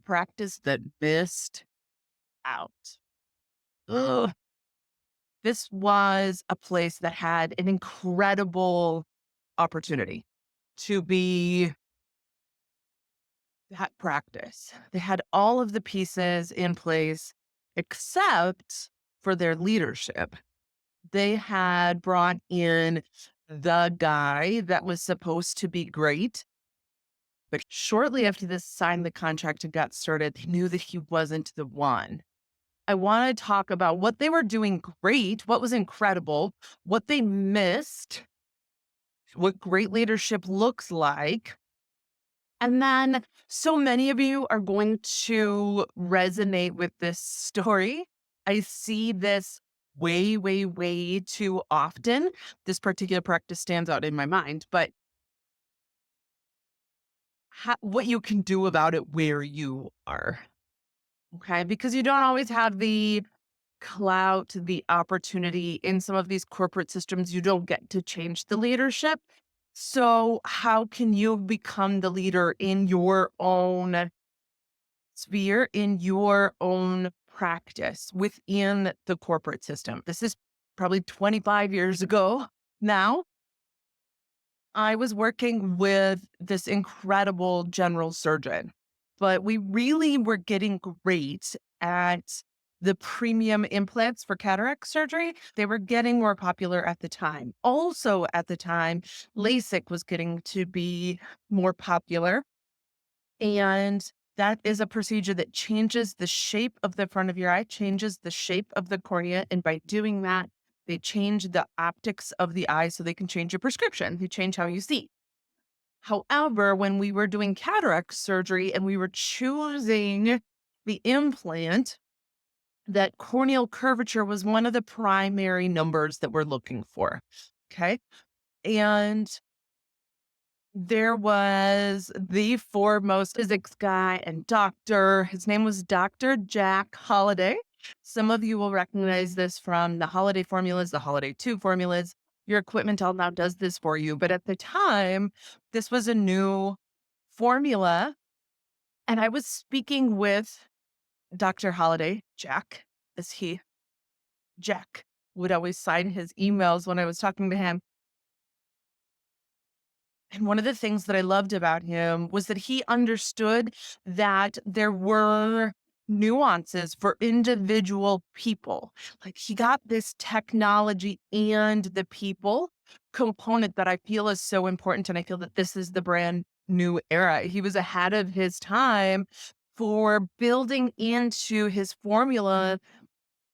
practice that missed out. Ugh. This was a place that had an incredible opportunity to be that practice. They had all of the pieces in place except for their leadership. They had brought in the guy that was supposed to be great. But shortly after this signed the contract and got started, they knew that he wasn't the one. I want to talk about what they were doing great, what was incredible, what they missed, what great leadership looks like. And then so many of you are going to resonate with this story. I see this way, way, way too often. This particular practice stands out in my mind, but what you can do about it where you are. Okay. Because you don't always have the clout, the opportunity in some of these corporate systems. You don't get to change the leadership. So, how can you become the leader in your own sphere, in your own practice within the corporate system? This is probably 25 years ago now. I was working with this incredible general surgeon, but we really were getting great at the premium implants for cataract surgery. They were getting more popular at the time. Also, at the time, LASIK was getting to be more popular. And that is a procedure that changes the shape of the front of your eye, changes the shape of the cornea. And by doing that, they change the optics of the eye so they can change your prescription. They change how you see. However, when we were doing cataract surgery and we were choosing the implant, that corneal curvature was one of the primary numbers that we're looking for. Okay. And there was the foremost physics guy and doctor. His name was Dr. Jack Holliday. Some of you will recognize this from the Holiday formulas, the Holiday 2 formulas. Your equipment all now does this for you. But at the time, this was a new formula. And I was speaking with Dr. Holliday, Jack, as Jack would always sign his emails when I was talking to him. And one of the things that I loved about him was that he understood that there were nuances for individual people. Like he got this technology and the people component that I feel is so important. And I feel that this is the brand new era. He was ahead of his time for building into his formula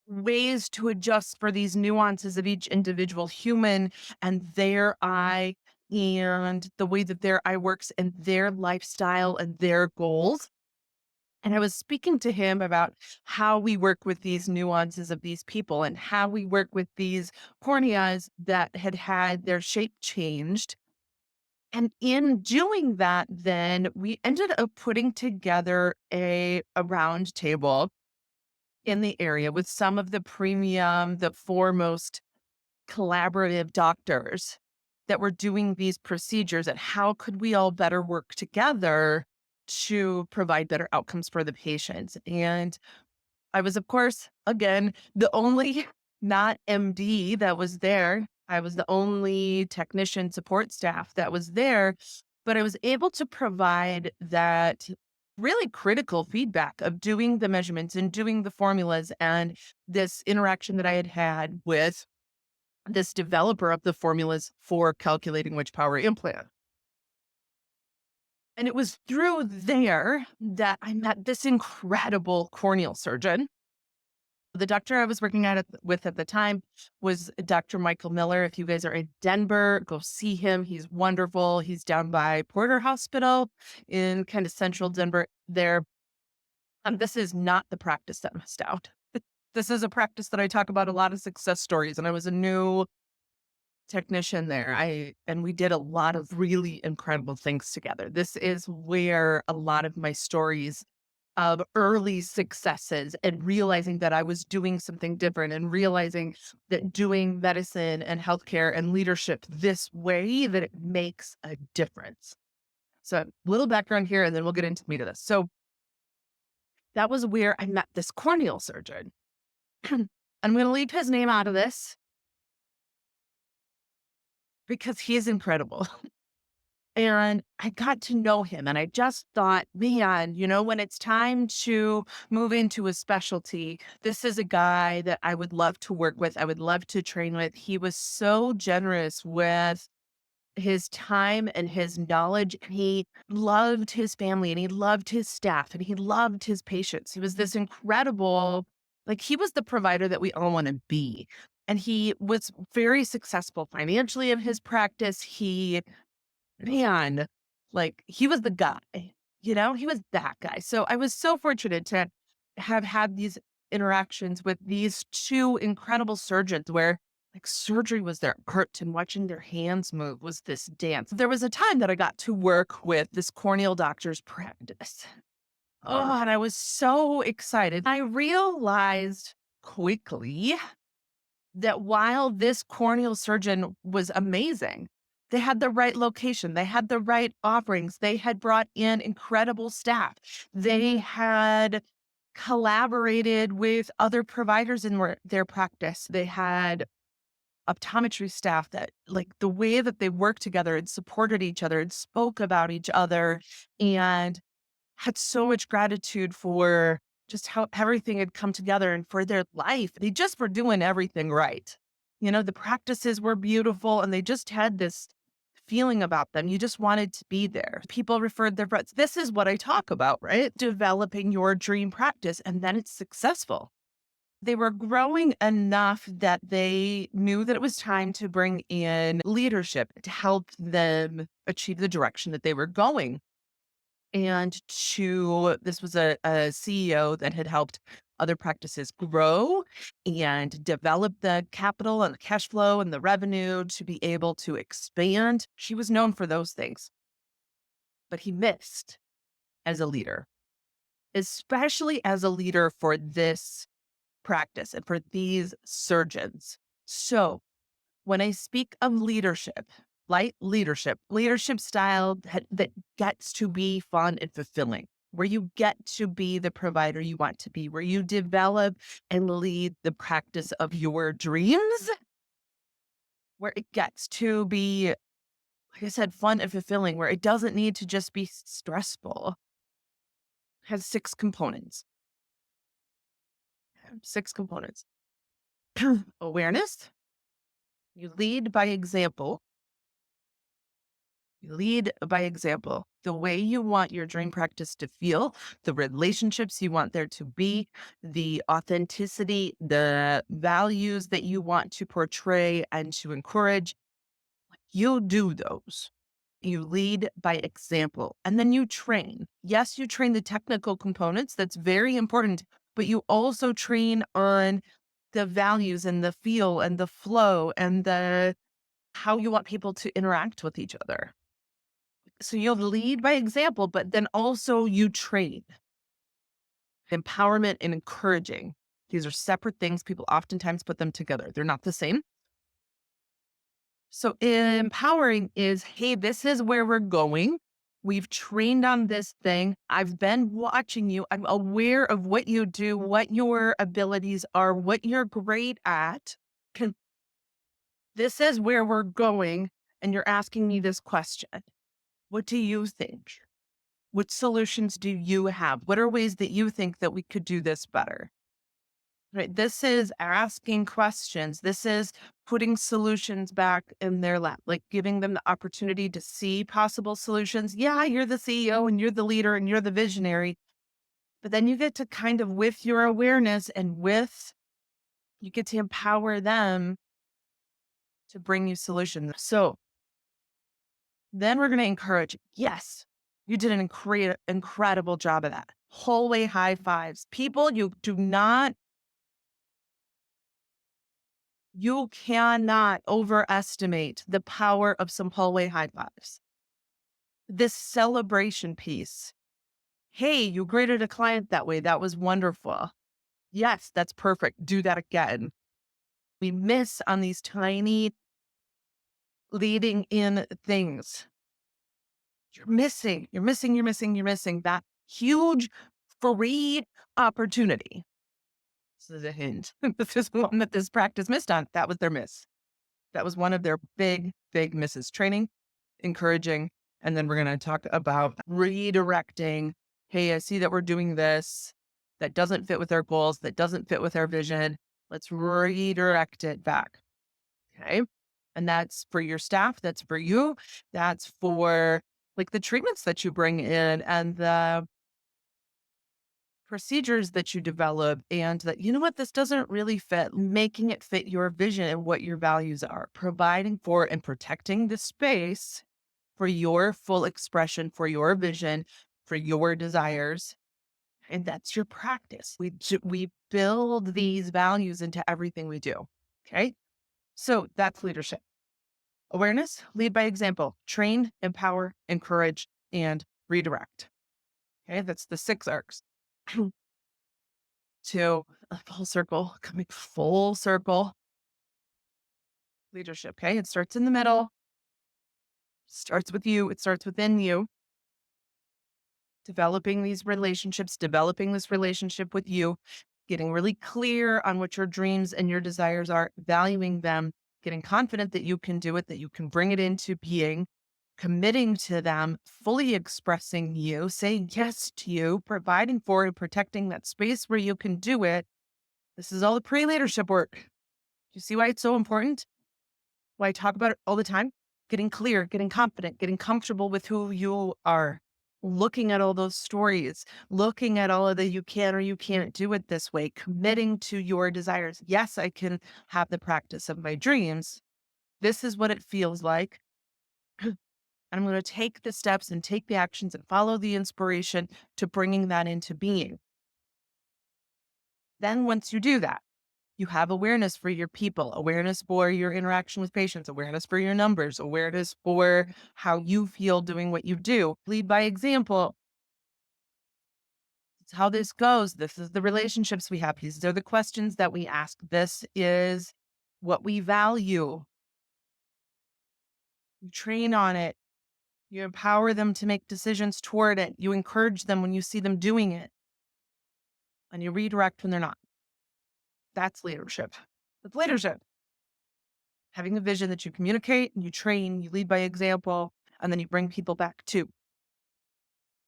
ways to adjust for these nuances of each individual human and their eye and the way that their eye works and their lifestyle and their goals. And I was speaking to him about how we work with these nuances of these people and how we work with these corneas that had had their shape changed. And in doing that, then we ended up putting together a round table in the area with some of the premium, the foremost collaborative doctors that were doing these procedures and how could we all better work together to provide better outcomes for the patients. And I was, of course, again, the only not MD that was there. I was the only technician support staff that was there, but I was able to provide that really critical feedback of doing the measurements and doing the formulas and this interaction that I had had with this developer of the formulas for calculating which power implant. And it was through there that I met this incredible corneal surgeon. The doctor I was working with at the time was Dr. Michael Miller. If you guys are in Denver, go see him. He's wonderful. He's down by Porter Hospital in kind of central Denver there. This is not the practice that missed out. This is a practice that I talk about a lot of success stories, and I was a new technician there. And we did a lot of really incredible things together. This is where a lot of my stories of early successes and realizing that I was doing something different and realizing that doing medicine and healthcare and leadership this way that it makes a difference. So a little background here and then we'll get into the meat of this. So That was where I met this corneal surgeon. I'm going to leave his name out of this because he is incredible. And I got to know him and I just thought, man, when it's time to move into a specialty, this is a guy that I would love to work with. I would love to train with. He was so generous with his time and his knowledge. And he loved his family and he loved his staff and he loved his patients. He was this incredible, like he was the provider that we all want to be. And he was very successful financially in his practice. Man, like, he was the guy, he was that guy. So I was so fortunate to have had these interactions with these two incredible surgeons where, like, surgery was their art and watching their hands move was this dance. There was a time that I got to work with this corneal doctor's practice. Oh, and I was so excited. I realized quickly that while this corneal surgeon was amazing, they had the right location, they had the right offerings, they had brought in incredible staff, they had collaborated with other providers in their practice, they had optometry staff that, like, the way that they worked together and supported each other and spoke about each other and had so much gratitude for just how everything had come together and for their life. They just were doing everything right. The practices were beautiful and they just had this feeling about them. You just wanted to be there. People referred their friends. This is what I talk about, right? Developing your dream practice and then it's successful. They were growing enough that they knew that it was time to bring in leadership to help them achieve the direction that they were going. And this was a CEO that had helped other practices grow and develop the capital and the cash flow and the revenue to be able to expand. She was known for those things, but he missed as a leader, especially as a leader for this practice and for these surgeons. So when I speak of leadership, light leadership style that gets to be fun and fulfilling, where you get to be the provider you want to be, where you develop and lead the practice of your dreams, where it gets to be, like I said, fun and fulfilling, where it doesn't need to just be stressful. It has six components. Six components. Awareness. You lead by example. Lead by example. The way you want your dream practice to feel, the relationships you want there to be, the authenticity, the values that you want to portray and to encourage, you do those. You lead by example and then you train. Yes, you train the technical components. That's very important, but you also train on the values and the feel and the flow and the how you want people to interact with each other. So you'll lead by example, but then also you train. Empowerment and encouraging. These are separate things. People oftentimes put them together. They're not the same. So empowering is, hey, this is where we're going. We've trained on this thing. I've been watching you. I'm aware of what you do, what your abilities are, what you're great at. This is where we're going. And you're asking me this question. What do you think? What solutions do you have? What are ways that you think that we could do this better? Right. This is asking questions. This is putting solutions back in their lap, like giving them the opportunity to see possible solutions. Yeah, you're the CEO and you're the leader and you're the visionary, but then you get to kind of, with your awareness and you get to empower them to bring you solutions. So then we're going to encourage, yes, you did an incredible job of that. Hallway high fives. People, you cannot overestimate the power of some hallway high fives. This celebration piece. Hey, you greeted a client that way. That was wonderful. Yes, that's perfect. Do that again. We miss on these tiny leading in things. You're missing that huge free opportunity. This is a hint. This is one that this practice missed on. That was their miss. That was one of their big, big misses. Training, encouraging, and then we're going to talk about redirecting. Hey, I see that we're doing this. That doesn't fit with our goals. That doesn't fit with our vision. Let's redirect it back. Okay. And that's for your staff. That's for you. That's for like the treatments that you bring in and the procedures that you develop, and that, you know what, this doesn't really fit, making it fit your vision and what your values are, providing for and protecting the space for your full expression, for your vision, for your desires. And that's your practice. We build these values into everything we do. Okay. So that's leadership. Awareness, lead by example, train, empower, encourage, and redirect. Okay. That's the 6 arcs. To a full circle, coming full circle. Leadership. Okay. It starts in the middle, starts with you, it starts within you. Developing these relationships, developing this relationship with you, getting really clear on what your dreams and your desires are, valuing them, getting confident that you can do it, that you can bring it into being, committing to them, fully expressing you, saying yes to you, providing for and protecting that space where you can do it. This is all the pre leadership work. You see why it's so important? Why I talk about it all the time? Getting clear, getting confident, getting comfortable with who you are, looking at all those stories, looking at all of the you can or you can't do it this way, committing to your desires. Yes, I can have the practice of my dreams. This is what it feels like. And I'm going to take the steps and take the actions and follow the inspiration to bringing that into being. Then once you do that, you have awareness for your people, awareness for your interaction with patients, awareness for your numbers, awareness for how you feel doing what you do. Lead by example. It's how this goes. This is the relationships we have. These are the questions that we ask. This is what we value. You train on it. You empower them to make decisions toward it. You encourage them when you see them doing it. And you redirect when they're not. That's leadership. That's leadership. Having a vision that you communicate, you train, you lead by example, and then you bring people back to.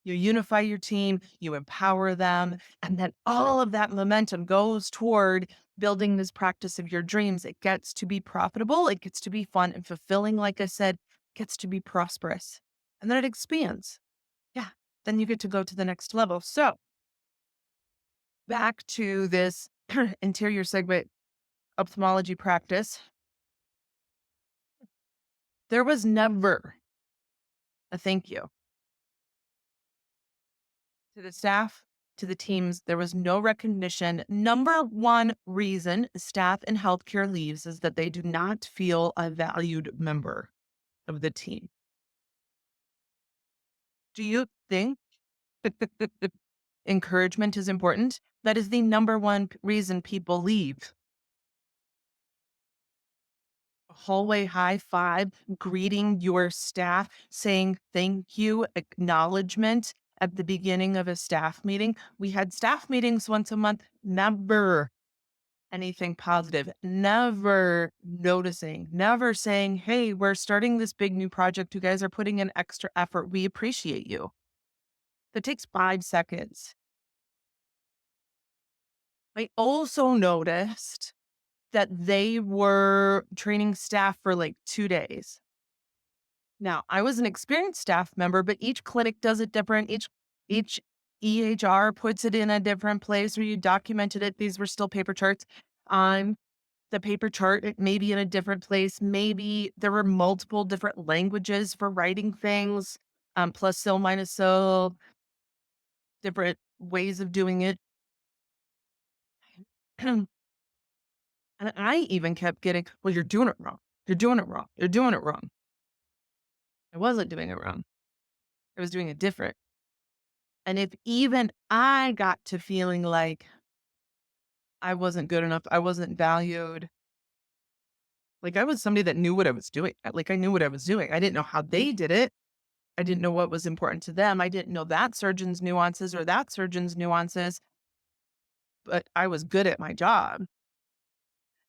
You unify your team, you empower them, and then all of that momentum goes toward building this practice of your dreams. It gets to be profitable, it gets to be fun and fulfilling, like I said, gets to be prosperous. And then it expands. Yeah. Then you get to go to the next level. So back to this anterior segment ophthalmology practice. There was never a thank you to the staff, to the teams. There was no recognition. Number one reason staff in healthcare leaves is that they do not feel a valued member of the team. Do you think that encouragement is important? That is the number one reason people leave. Hallway high five, greeting your staff, saying thank you, acknowledgement at the beginning of a staff meeting. We had staff meetings once a month, never anything positive, never noticing, never saying, hey, we're starting this big new project. You guys are putting in extra effort. We appreciate you. That takes 5 seconds. I also noticed that they were training staff for like 2 days. Now, I was an experienced staff member, but each clinic does it different. Each EHR puts it in a different place where you documented it. These were still paper charts. On the paper chart, it may be in a different place. Maybe there were multiple different languages for writing things, plus so, minus so, different ways of doing it. And I even kept getting, well, you're doing it wrong. You're doing it wrong. You're doing it wrong. I wasn't doing it wrong. I was doing it different. And if even I got to feeling like I wasn't good enough, I wasn't valued, like I was somebody that knew what I was doing. Like I knew what I was doing. I didn't know how they did it, I didn't know what was important to them. I didn't know that surgeon's nuances or that surgeon's nuances, but I was good at my job.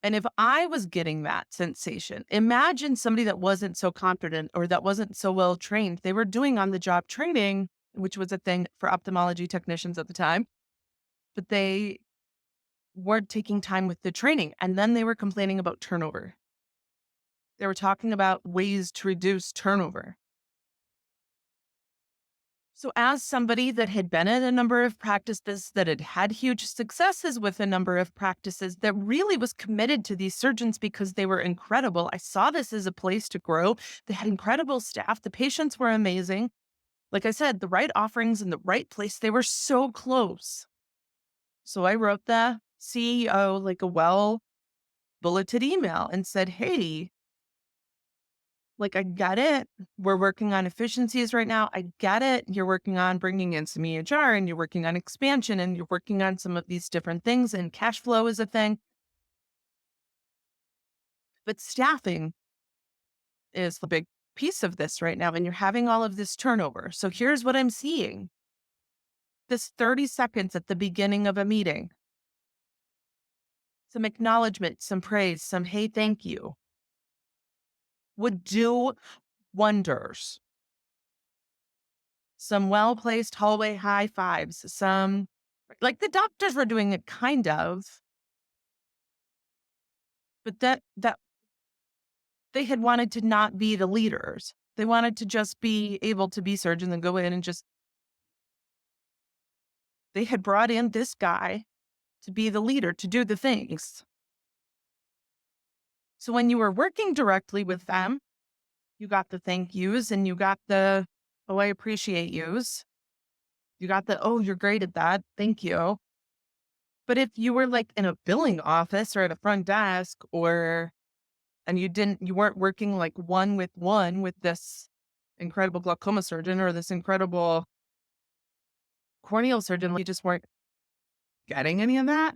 And if I was getting that sensation, imagine somebody that wasn't so confident or that wasn't so well trained. They were doing on the job training, which was a thing for ophthalmology technicians at the time, but they weren't taking time with the training. And then they were complaining about turnover. They were talking about ways to reduce turnover. So, as somebody that had been at a number of practices, that had had huge successes with a number of practices, that really was committed to these surgeons because they were incredible, I saw this as a place to grow. They had incredible staff. The patients were amazing. Like I said, the right offerings in the right place. They were so close. So, I wrote the CEO like a well bulleted email and said, hey, like, I get it. We're working on efficiencies right now. I get it. You're working on bringing in some EHR and you're working on expansion and you're working on some of these different things, and cash flow is a thing. But staffing is the big piece of this right now. And you're having all of this turnover. So here's what I'm seeing: this 30 seconds at the beginning of a meeting, some acknowledgement, some praise, some hey, thank you would do wonders. Some well-placed hallway high fives, some like the doctors were doing it kind of, but that they had wanted to not be the leaders. They wanted to just be able to be surgeons and go in and just they had brought in this guy to be the leader, to do the things. So when you were working directly with them, you got the thank yous and you got the, oh, I appreciate yous. You got the, oh, you're great at that. Thank you. But if you were like in a billing office or at a front desk, or and you weren't working like one with this incredible glaucoma surgeon or this incredible corneal surgeon, you just weren't getting any of that.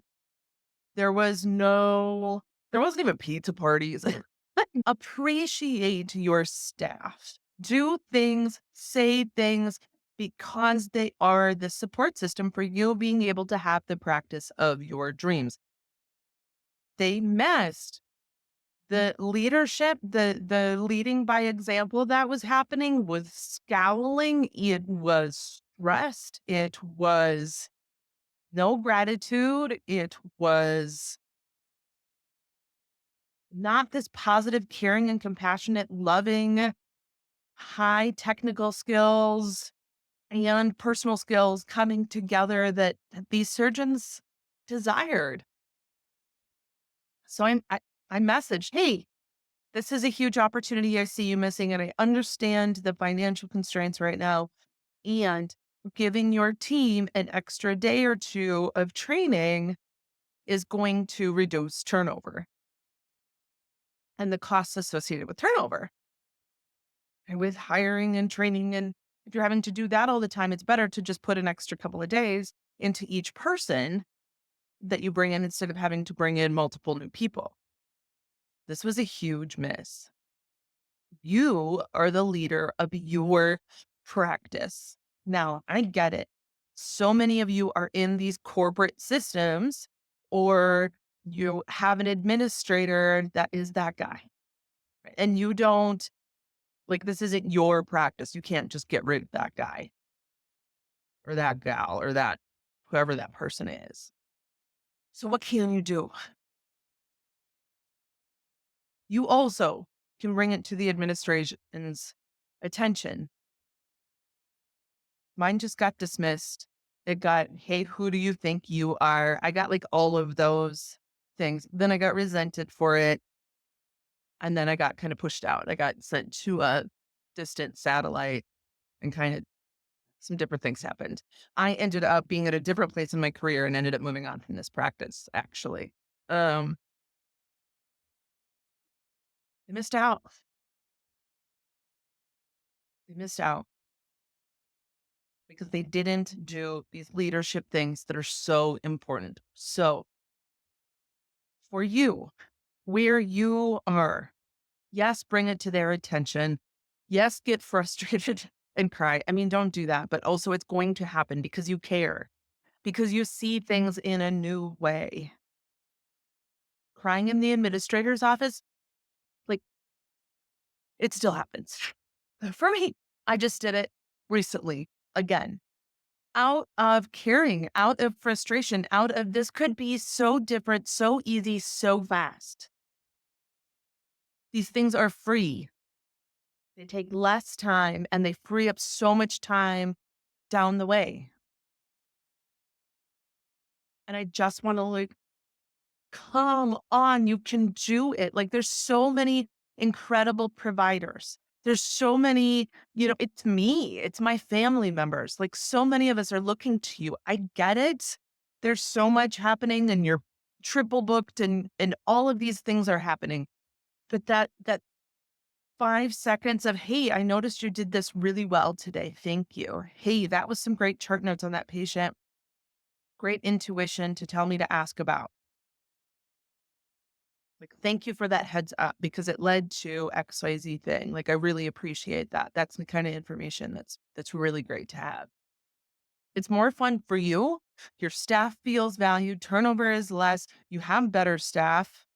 There was no there wasn't even pizza parties. Appreciate your staff. Do things, say things, because they are the support system for you being able to have the practice of your dreams. They missed the leadership, the leading by example that was happening was scowling. It was stressed. It was no gratitude. It was not this positive, caring, and compassionate, loving, high technical skills and personal skills coming together that these surgeons desired. So I messaged, hey, this is a huge opportunity I see you missing, and I understand the financial constraints right now. And giving your team an extra day or two of training is going to reduce turnover and the costs associated with turnover and with hiring and training. And if you're having to do that all the time, it's better to just put an extra couple of days into each person that you bring in instead of having to bring in multiple new people. This was a huge miss. You are the leader of your practice. Now, I get it. So many of you are in these corporate systems, or you have an administrator that is that guy, right? And you don't like this isn't your practice. You can't just get rid of that guy or that gal or that whoever that person is. So, what can you do? You also can bring it to the administration's attention. Mine just got dismissed. It got, "Hey, who do you think you are?" I got, like, all of those things. Then I got resented for it, and then I got kinda pushed out. I got sent to a distant satellite, and kinda some different things happened. I ended up being at a different place in my career and ended up moving on from this practice, actually. Um, they missed out. They missed out because they didn't do these leadership things that are so important. So, for you, where you are, yes, bring it to their attention. Yes, get frustrated. and cry. I mean, don't do that, but also it's going to happen because you care, because you see things in a new way. Crying in the administrator's office, like, it still happens. For me, I just did it recently again, out of caring, out of frustration, out of this could be so different, so easy, so fast. These things are free. They take less time and they free up so much time down the way. And I just want to like, come on, you can do it. Like there's so many incredible providers. There's so many, it's me, it's my family members. Like so many of us are looking to you. I get it. There's so much happening and you're triple booked and all of these things are happening. But that 5 seconds of, hey, I noticed you did this really well today. Thank you. Hey, that was some great chart notes on that patient. Great intuition to tell me to ask about. Like, thank you for that heads up because it led to XYZ thing. Like, I really appreciate that. That's the kind of information that's really great to have. It's more fun for you. Your staff feels valued. Turnover is less. You have better staff.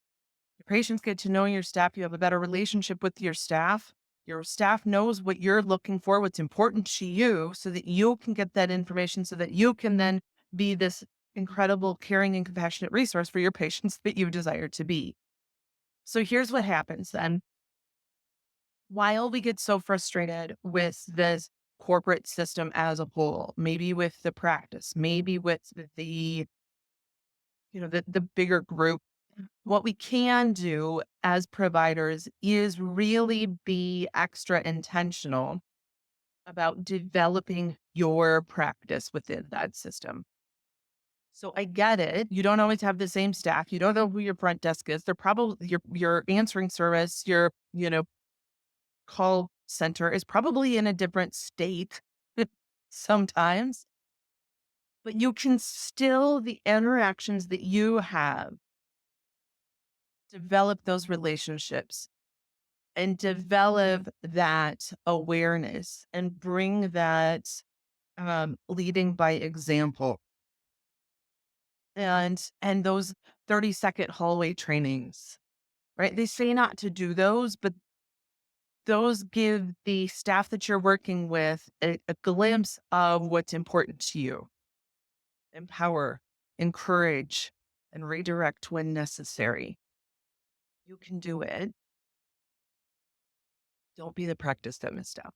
Your patients get to know your staff. You have a better relationship with your staff. Your staff knows what you're looking for, what's important to you, so that you can get that information so that you can then be this incredible, caring, and compassionate resource for your patients that you desire to be. So here's what happens then. While we get so frustrated with this corporate system as a whole, maybe with the practice, maybe with the bigger group, what we can do as providers is really be extra intentional about developing your practice within that system. So I get it. You don't always have the same staff. You don't know who your front desk is. They're probably your answering service, your, call center is probably in a different state sometimes, but you can still the interactions that you have, develop those relationships and develop that awareness and bring that leading by example and those 30-second hallway trainings, right? They say not to do those, but those give the staff that you're working with a glimpse of what's important to you. Empower, encourage, and redirect when necessary. You can do it. Don't be the practice that missed out.